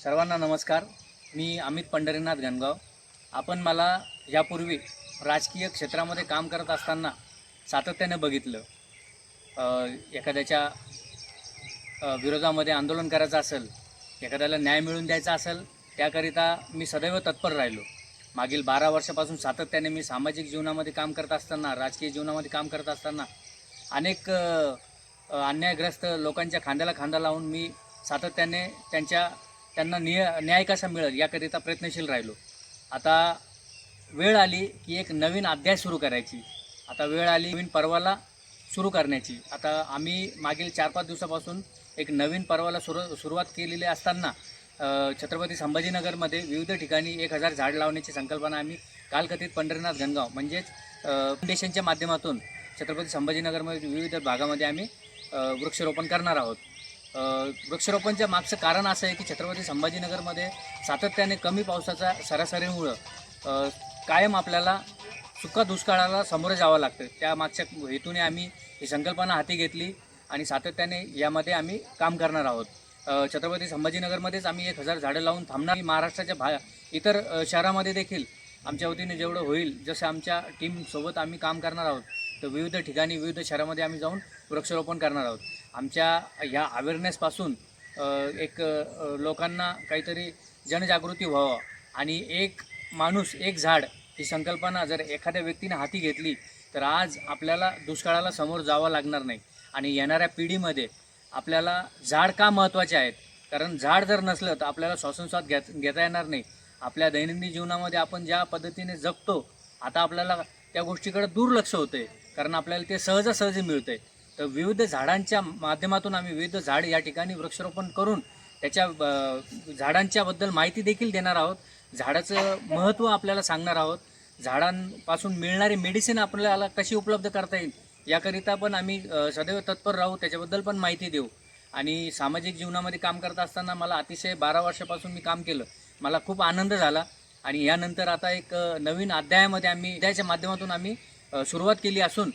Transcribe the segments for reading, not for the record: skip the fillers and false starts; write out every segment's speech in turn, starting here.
सर्वांना नमस्कार। मी अमित पंढरीनाथ गणगाव। आपण मला यापूर्वी राजकीय क्षेत्रामध्ये काम करत असताना सातत्याने बघितलं। एखाद्याच्या विरोधामध्ये आंदोलन करायचं असेल, एखाद्याला न्याय मिळवून द्यायचा असेल, त्याकरिता मी सदैव तत्पर राहिलो। मागील 12 वर्षापासून सातत्याने मी सामाजिक जीवनामध्ये काम करत असताना, राजकीय जीवनामध्ये काम करत असताना अनेक अन्यायग्रस्त लोकांच्या खांद्याला खांदा लावून मी सातत्याने त्यांना न्याय कसा मिळेल याकरिता प्रयत्नशील राहिलो। आता वेळ आली की एक नवीन अध्याय सुरू करायची, आता वेळ आली नवीन पर्वाला सुरू करण्याची। आता आम्ही मागील 4-5 दिवसापासून एक नवीन पर्वाला सुरुवात केलेली असताना छत्रपती संभाजीनगरमध्ये विविध ठिकाणी 1000 झाड लावण्याची संकल्पना आम्ही कालकथित पंढरीनाथ गणगाव म्हणजेच फाउंडेशनच्या माध्यमातून छत्रपती संभाजीनगरमध्ये विविध भागामध्ये आम्ही वृक्षारोपण करणार आहोत। वृक्षारोपणच्या मागचं कारण असं आहे की छत्रपती संभाजीनगरमध्ये सातत्याने कमी पावसाचा सरासरीमुळं कायम आपल्याला सुका दुष्काळाला सामोरं जावं लागतं। त्या मागच्या हेतूने आम्ही ही संकल्पना हाती घेतली आणि सातत्याने यामध्ये आम्ही काम करणार आहोत। छत्रपती संभाजीनगरमध्येच आम्ही 1000 झाडं लावून थांबणार। महाराष्ट्राच्या इतर शहरामध्ये देखील आमच्या वतीने जेवढं होईल, जसं आमच्या टीमसोबत आम्ही काम करणार आहोत, तर विविध ठिकाणी विविध शहरामध्ये आम्ही जाऊन वृक्षारोपण करणार आहोत। आमच्या ह्या अवेअरनेसपासून एक लोकांना काहीतरी जनजागृती व्हावं आणि एक माणूस एक झाड ही संकल्पना जर एखाद्या व्यक्तीने हाती घेतली तर आज आपल्याला दुष्काळाला समोर जावं लागणार नाही। आणि येणाऱ्या पिढीमध्ये आपल्याला झाड का महत्त्वाचे आहेत, कारण झाड जर नसलं तर आपल्याला श्वासोच्छ्वास घेता येणार नाही। आपल्या दैनंदिन जीवनामध्ये आपण ज्या पद्धतीने जगतो, आता आपल्याला त्या गोष्टीकडे दुर्लक्ष होतं आहे, कारण आपल्याला ते सहजासहजी मिळतं आहे। तर विविध झाडांच्या माध्यमातून आम्ही विविध झाड या ठिकाणी वृक्षारोपण करून त्याच्या झाडांच्याबद्दल माहिती देखील देणार आहोत, झाडाचं महत्त्व आपल्याला सांगणार आहोत, झाडांपासून मिळणारी मेडिसिन आपल्याला कशी उपलब्ध करता येईल याकरिता पण आम्ही सदैव तत्पर राहू, त्याच्याबद्दल पण माहिती देऊ। आणि सामाजिक जीवनामध्ये काम करत असताना मला अतिशय 12 वर्षापासून मी काम केलं, मला खूप आनंद झाला। आणि यानंतर आता एक नवीन अध्यायाच्या माध्यमातून आम्ही सुरुवात केली असून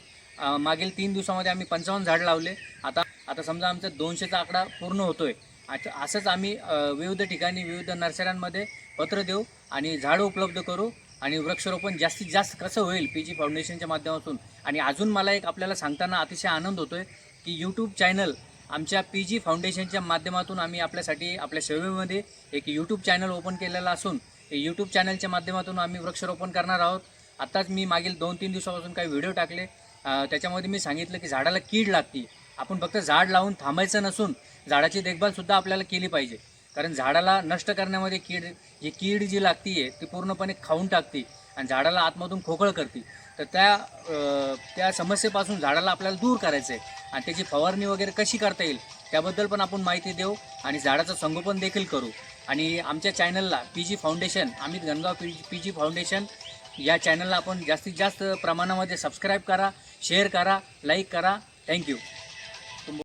मागील 3 दिवसामध्ये आम्ही 55 झाड लावले। आता समजा आमचा 200चा आकडा पूर्ण होतोय। असंच आम्ही विविध ठिकाणी विविध नर्सऱ्यांमध्ये पत्र देऊ आणि झाडं उपलब्ध करू आणि वृक्षारोपण जास्तीत जास्त कसं होईल पीजी फाउंडेशनच्या माध्यमातून। आणि अजून मला एक आपल्याला सांगताना अतिशय आनंद होतोय की यूट्यूब चॅनल आमच्या पीजी फाउंडेशनच्या माध्यमातून आम्ही आपल्यासाठी आपल्या सेवेमध्ये एक यूट्यूब चॅनल ओपन केलेलं असून यूट्यूब चॅनलच्या माध्यमातून आम्ही वृक्षारोपण करणार आहोत। आत्ताच मी मागील 2-3 दिवसापासून काही व्हिडिओ टाकले, त्याच्यामध्ये मी सांगितलं की झाडाला कीड लागते, आपण फक्त झाड लावून थांबायचं नसून झाडाची देखभालसुद्धा आपल्याला केली पाहिजे, कारण झाडाला नष्ट करण्यामध्ये कीड जी लागती आहे ती पूर्णपणे खाऊन टाकते आणि झाडाला आतमधून खोकळ करते। तर त्या समस्येपासून झाडाला आपल्याला दूर करायचं आहे आणि त्याची फवारणी वगैरे कशी करता येईल त्याबद्दल पण आपण माहिती देऊ आणि झाडाचं संगोपन देखील करू। आणि आमच्या चॅनलला PG foundation, Amit Gangaon PG foundation या चॅनलला आपण जास्तीत जास्त प्रमाणामध्ये सबस्क्राईब करा, शेअर करा, लाईक करा। थँक्यू।